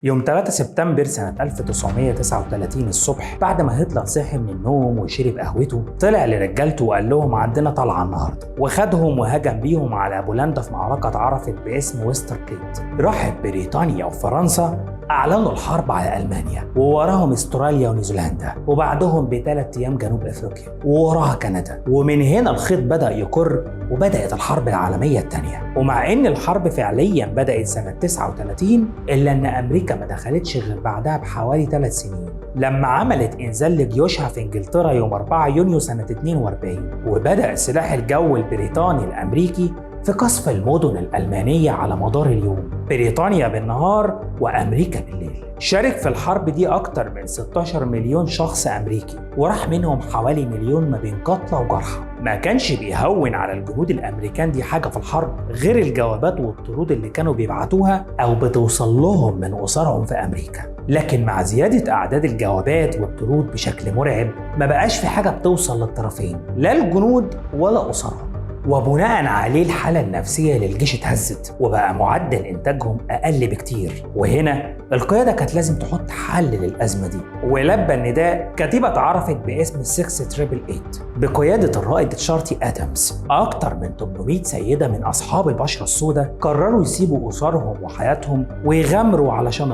يوم 3 سبتمبر سنة 1939 الصبح، بعد ما هتلر صحي من النوم وشرب قهوته، طلع لرجالته وقال لهم عندنا طلعة النهارده، وخدهم وهجم بيهم على بولندا في معركة عرفت باسم ويستر بليت. راحت بريطانيا وفرنسا أعلنوا الحرب على ألمانيا، ووراهم استراليا ونيوزيلندا، وبعدهم ب3 أيام جنوب أفريقيا، ووراها كندا. ومن هنا الخيط بدأ يكر وبدأت الحرب العالمية الثانية. ومع إن الحرب فعليا بدأت سنة 39 إلا إن أمريكا ما دخلتش غير بعدها بحوالي 3 سنين، لما عملت إنزال لجيوشها في إنجلترا يوم 4 يونيو سنة 42. وبدأ سلاح الجو البريطاني الأمريكي في قصف المدن الألمانية على مدار اليوم، بريطانيا بالنهار وأمريكا بالليل. شارك في الحرب دي أكتر من 16 مليون شخص أمريكي، وراح منهم حوالي مليون ما بين قتلى وجرحى. ما كانش بيهون على الجنود الأمريكان دي حاجة في الحرب غير الجوابات والطرود اللي كانوا بيبعتوها أو بتوصل لهم من أسرهم في أمريكا. لكن مع زيادة أعداد الجوابات والطرود بشكل مرعب، ما بقاش في حاجة بتوصل للطرفين، لا الجنود ولا أسرهم. وبناء عليه الحالة النفسية للجيش اتهزت، وبقى معدل إنتاجهم أقل بكتير. وهنا القيادة كانت لازم تحط حل للأزمة دي، ولبى النداء كتيبة اتعرفت باسم 6888 بقيادة الرائد تشارلي آدمز. أكتر من 800 سيدة من أصحاب البشرة السوداء قرروا يسيبوا أسرهم وحياتهم ويغامروا علشان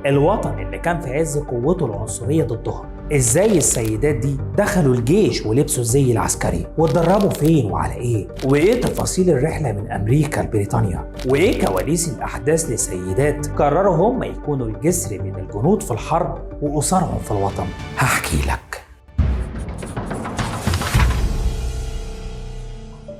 الوطن اللي كان في عز قوته العنصرية ضدهم. ازاي السيدات دي دخلوا الجيش ولبسوا الزي العسكري، واتدربوا فين وعلى ايه، وايه تفاصيل الرحله من امريكا لبريطانيا، وايه كواليس الاحداث لسيدات قرروا هم يكونوا الجسر بين الجنود في الحرب واسرهم في الوطن. هحكي لك.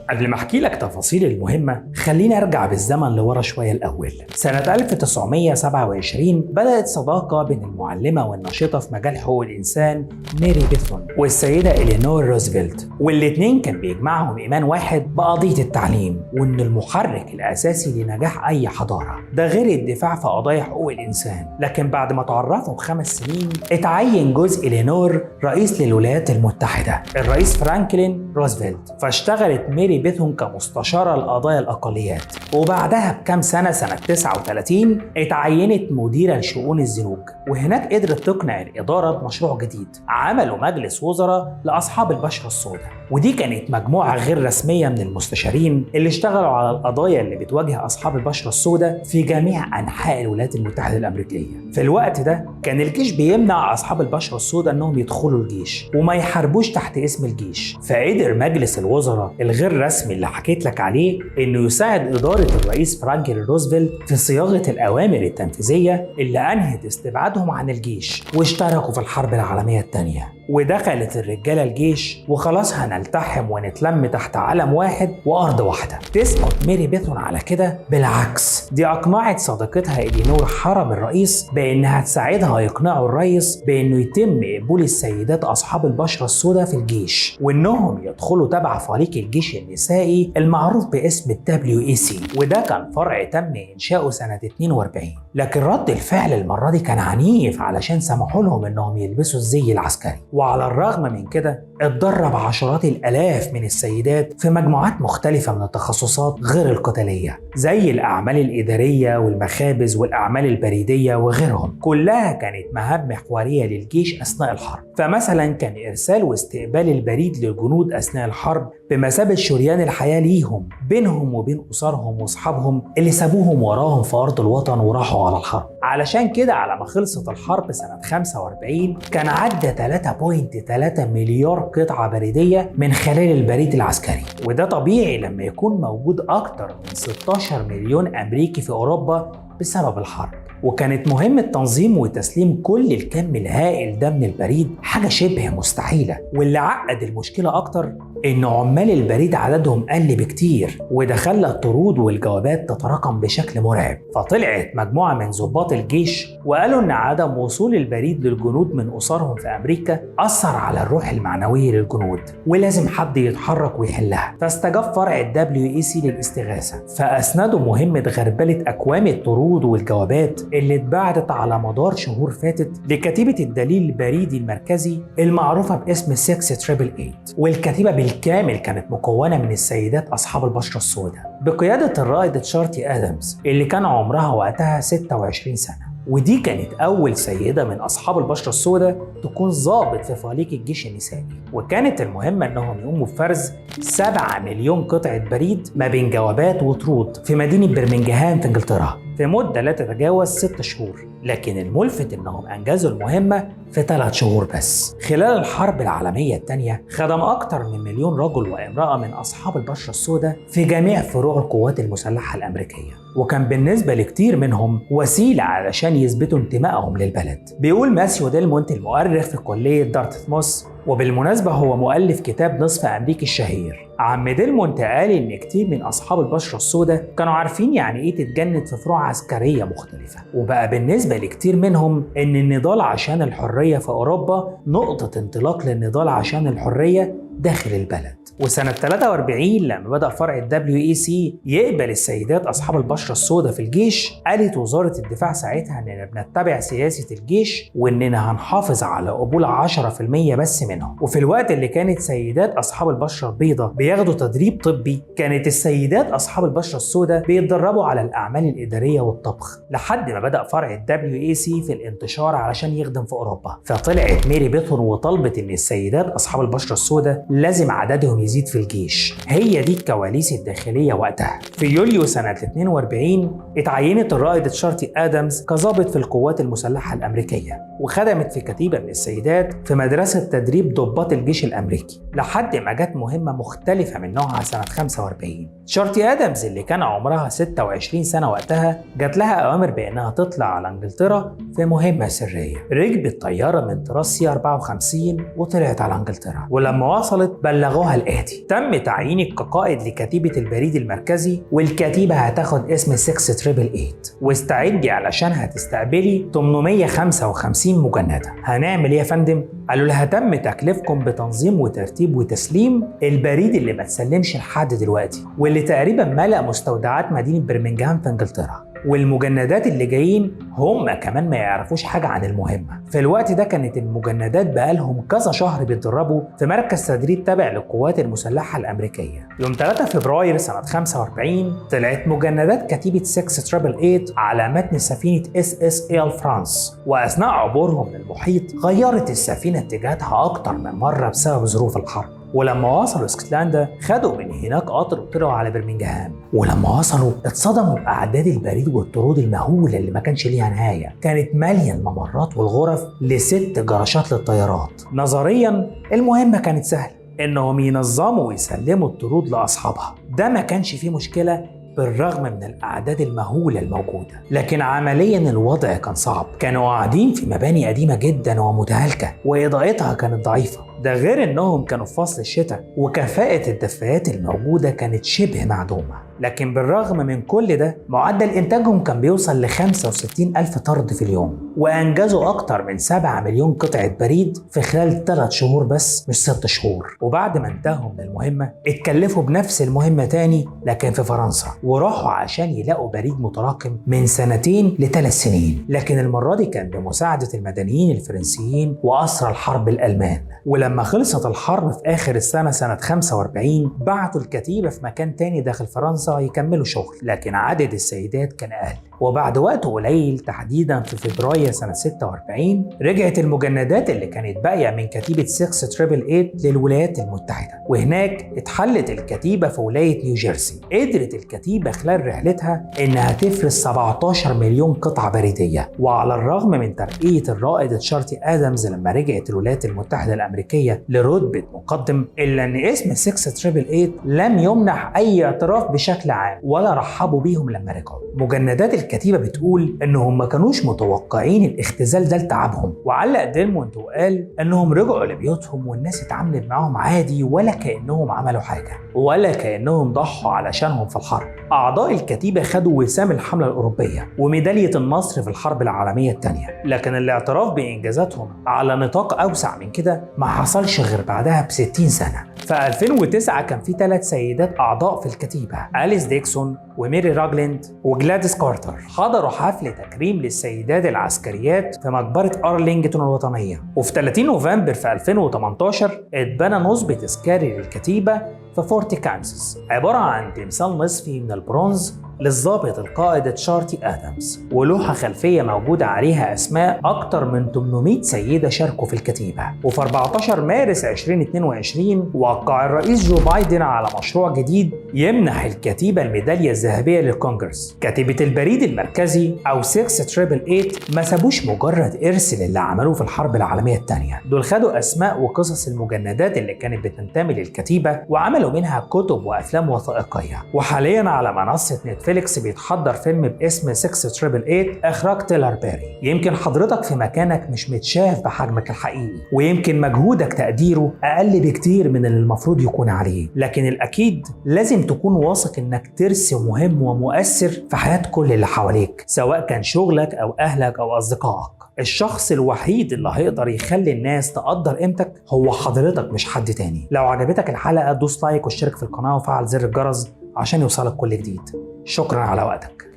قبل ما احكي لك تفاصيل المهمة، خليني ارجع بالزمن لورا شوية الاول. سنة 1927 بدأت صداقة بين المعلمة والناشطة في مجال حقوق الانسان ماري بيثون والسيدة إلينور روزفلت، والاتنين كان بيجمعهم ايمان واحد بقضية التعليم، وان المحرك الاساسي لنجاح اي حضارة ده غير الدفاع في قضايا حقوق الانسان. لكن بعد ما تعرفوا ب5 سنين اتعين جوز إلينور رئيس للولايات المتحدة، الرئيس فرانكلين روزفلت، فاشتغلت ماري بيثون كمستشارة لقضايا الأقليات. وبعدها بكام سنة 39 اتعينت مديرة لشؤون الزنوج، وهناك قدرت تقنع الإدارة بمشروع جديد. عملوا مجلس وزراء لأصحاب البشرة السوداء، ودي كانت مجموعة غير رسمية من المستشارين اللي اشتغلوا على القضايا اللي بتواجه أصحاب البشرة السوداء في جميع أنحاء الولايات المتحدة الأمريكية. في الوقت ده كان الجيش بيمنع أصحاب البشرة السوداء أنهم يدخلوا الجيش وما يحاربوش تحت اسم الجيش، فقدر مجلس الوزراء الغير رسمي اللي حكيت لك عليه انه يساعد اداره الرئيس فرانكلين روزفلت في صياغه الاوامر التنفيذيه اللي انهت استبعادهم عن الجيش، واشتركوا في الحرب العالميه الثانيه. ودخلت الرجاله الجيش، وخلاص هنلتحم ونتلم تحت علم واحد وارض واحده. تسكت ماري بيثون على كده؟ بالعكس، دي اقنعت صديقتها إلينور حرم الرئيس بانها تساعدها يقنعوا الرئيس بانه يتم قبول السيدات اصحاب البشره السوداء في الجيش، وانهم يدخلوا تبع فريق الجيش النسائي المعروف باسم WEC، وده كان فرع تم انشاؤه سنه 42. لكن رد الفعل المره دي كان عنيف علشان سمحوا لهم انهم يلبسوا الزي العسكري. وعلى الرغم من كده اتدرب عشرات الالاف من السيدات في مجموعات مختلفه من التخصصات غير القتاليه، زي الاعمال الاداريه والمخابز والاعمال البريديه وغيرهم. كلها كانت مهام محوريه للجيش اثناء الحرب. فمثلا كان ارسال واستقبال البريد للجنود اثناء الحرب بمثابه شريان الحياه ليهم، بينهم وبين اسرهم واصحابهم اللي سابوهم وراهم في ارض الوطن وراحوا على الحرب. علشان كده على ما خلصت الحرب سنه 45 كان عدى 3.3 مليار قطعه بريديه من خلال البريد العسكري، وده طبيعي لما يكون موجود اكتر من 16 مليون امريكي في اوروبا بسبب الحرب. وكانت مهمة تنظيم وتسليم كل الكم الهائل ده من البريد حاجة شبه مستحيلة. واللي عقد المشكلة أكتر إن عمال البريد عددهم قل بكتير، وده خلى الطرود والجوابات تتراكم بشكل مرعب. فطلعت مجموعة من ضباط الجيش وقالوا إن عدم وصول البريد للجنود من أسرهم في أمريكا أثر على الروح المعنوية للجنود، ولازم حد يتحرك ويحلها. فاستجاب فرع WEC للاستغاثة، فأسندوا مهمة غربلة أكوام الطرود والجوابات اللي اتبعتت على مدار شهور فاتت لكتيبة الدليل البريدي المركزي المعروفة باسم 6888. والكتيبة بالكامل كانت مكونة من السيدات أصحاب البشرة السوداء بقيادة الرائد تشارلي آدمز اللي كان عمرها وقتها 26 سنة. ودي كانت أول سيدة من أصحاب البشرة السوداء تكون ضابط في فريق الجيش النسائي، وكانت المهمة إنهم يقوموا بفرز 7 مليون قطعة بريد ما بين جوابات وطرود في مدينة برمنجهام في إنجلترا في مدة لا تتجاوز 6 شهور، لكن الملفت إنهم أنجزوا المهمة في 3 شهور بس. خلال الحرب العالمية الثانية خدم أكثر من 1,000,000 رجل وامرأة من أصحاب البشرة السوداء في جميع فروع القوات المسلحة الأمريكية، وكان بالنسبة لكتير منهم وسيلة علشان يثبتوا انتمائهم للبلد. بيقول ماسيو ديلمونت المؤرخ في كلية دارتموث، وبالمناسبة هو مؤلف كتاب نصف أمريكي الشهير، عم ديلمونت قال إن كتير من أصحاب البشرة السوداء كانوا عارفين يعني إيه تتجند في فروع عسكرية مختلفة، وبقى بالنسبة لكتير منهم إن النضال عشان الحرية في أوروبا نقطة انطلاق للنضال عشان الحرية داخل البلد. وسنة 43 لما بدأ فرع WEC يقبل السيدات أصحاب البشرة السوداء في الجيش، قالت وزارة الدفاع ساعتها إننا بنتبع سياسة الجيش وإننا هنحافظ على قبول 10% بس منهم. وفي الوقت اللي كانت سيدات أصحاب البشرة البيضاء بياخدوا تدريب طبي، كانت السيدات أصحاب البشرة السوداء بيتدربوا على الأعمال الإدارية والطبخ، لحد ما بدأ فرع WEC في الانتشار علشان يخدم في أوروبا. فطلعت ميري بيثون وطلبت إن السيدات أصحاب البشرة السوداء لازم عددهم يزيد في الجيش. هي دي الكواليس الداخلية وقتها. في يوليو سنة 42 اتعينت الرائدة شارتي آدمز كضابط في القوات المسلحة الأمريكية، وخدمت في كتيبة من السيدات في مدرسة تدريب ضباط الجيش الأمريكي، لحد ما جت مهمة مختلفة من نوعها سنة 45. شارتي آدمز اللي كان عمرها 26 سنة وقتها جات لها أوامر بأنها تطلع على إنجلترا في مهمة سرية. ركبت طيارة من طراز سي 54 وطلعت على إنجلترا، ولما وصلت بلغوها الآتي: تم تعيينك كقائد لكتيبة البريد المركزي، والكتيبة هتاخد اسم 6888، واستعدي علشان هتستقبلي 855 مجندة. هنعمل ايه يا فندم؟ قالوا لها تم تكليفكم بتنظيم وترتيب وتسليم البريد اللي ما تسلمش لحد دلوقتي، واللي تقريبا ملأ مستودعات مدينة برمنجهام في انجلترا، والمجندات اللي جايين هم كمان ما يعرفوش حاجة عن المهمة. في الوقت ده كانت المجندات بقالهم كذا شهر بيتدربوا في مركز تدريب تابع للقوات المسلحة الأمريكية. يوم 3 فبراير سنة 45 طلعت مجندات كتيبة 6888 على متن سفينة SSL فرانس، وأثناء عبورهم للمحيط غيرت السفينة اتجاهاتها أكتر من مرة بسبب ظروف الحرب. ولما وصلوا اسكتلندا خدوا من هناك قطر وطلعوا على برمنجهام، ولما وصلوا اتصدموا بأعداد البريد والطرود المهولة اللي ما كانش ليها نهاية. كانت مالية الممرات والغرف ل6 جراشات للطيارات. نظريا المهمة كانت سهلة، انهم ينظموا ويسلموا الطرود لأصحابها، ده ما كانش فيه مشكلة بالرغم من الأعداد المهولة الموجودة، لكن عمليا الوضع كان صعب. كانوا قاعدين في مباني قديمة جدا ومتهالكة وإضاءتها كانت ضعيفة، ده غير انهم كانوا في فصل الشتاء وكفاءة الدفايات الموجودة كانت شبه معدومة. لكن بالرغم من كل ده معدل انتاجهم كان بيوصل ل65 ألف طرد في اليوم، وانجزوا اكتر من 7 مليون قطعة بريد في خلال 3 شهور بس مش 6 شهور. وبعد ما انتهوا من المهمة اتكلفوا بنفس المهمة تاني لكن في فرنسا، وراحوا عشان يلاقوا بريد متراكم من 2 ل3 سنين، لكن المرة دي كان بمساعدة المدنيين الفرنسيين وأسرى الحرب الألمان. ولما خلصت الحرب في آخر السنة سنة 45 بعتوا الكتيبة في مكان تاني داخل فرنسا يكملوا شغل، لكن عدد السيدات كان أقل. وبعد وقت قليل تحديدا في فبراير سنة 46 رجعت المجندات اللي كانت باقية من كتيبة 6888 للولايات المتحدة، وهناك اتحلت الكتيبة في ولاية نيوجيرسي. قدرت الكتيبة خلال رحلتها إنها تفرز 17 مليون قطعة بريدية. وعلى الرغم من ترقية الرائد شارتي آدمز لما رجعت الولايات المتحدة الأمريكية لرتبة مقدم، إلا إن اسم 6888 لم يمنح أي اعتراف بشكل عام ولا رحبوا بيهم لما رجعوا. مجندات الكتيبة بتقول إنهم ما كانوش متوقعين الاختزال ده لتعبهم، وعلق ديلمونت وقال إنهم رجعوا لبيوتهم والناس اتعاملت معاهم عادي ولا كأنهم عملوا حاجة ولا كأنهم ضحوا علشانهم في الحرب. أعضاء الكتيبة خدوا وسام الحملة الأوروبية وميدالية النصر في الحرب العالمية الثانية، لكن الاعتراف بإنجازاتهم على نطاق أوسع من كده ما حصلش غير بعدها ب60 سنة. في 2009 كان في 3 سيدات أعضاء في الكتيبة، أليس ديكسون وميري راجلاند وجلاديس كارتر، حضروا حفل تكريم للسيدات العسكريات في مقبرة أرلينغتون الوطنية. وفي 30 نوفمبر في 2018 اتبنى نصب تذكاري للكتيبة في فورت كانساس، عبارة عن تمثال نصفي من البرونز للضابط القائد تشارلي آدمز، ولوحة خلفية موجودة عليها أسماء أكتر من 800 سيدة شاركوا في الكتيبة. وفي 14 مارس 2022 وقع الرئيس جو بايدن على مشروع جديد يمنح الكتيبة الميدالية الذهبية للكونجرس. كتيبة البريد المركزي أو 6888 ما سابوش مجرد إرث للي عملوه في الحرب العالمية الثانية، دول خدوا أسماء وقصص المجندات اللي كانت بتنتمي للكتيبة وعملوا منها كتب وأفلام وثائقية. وحاليا على منصة نتفليكس بيتحضر فيلم باسم 6888 إخراج تيلر بيري. يمكن حضرتك في مكانك مش متشاف بحجمك الحقيقي، ويمكن مجهودك تقديره أقل بكتير من اللي المفروض يكون عليه، لكن الأكيد لازم تكون واثق إنك ترس مهم ومؤثر في حياة كل اللي حواليك، سواء كان شغلك أو أهلك أو أصدقائك. الشخص الوحيد اللي هيقدر يخلي الناس تقدر قيمتك هو حضرتك مش حد تاني. لو عجبتك الحلقة دوس لايك واشترك في القناة وفعل زر الجرس عشان يوصلك كل جديد. شكرا على وقتك.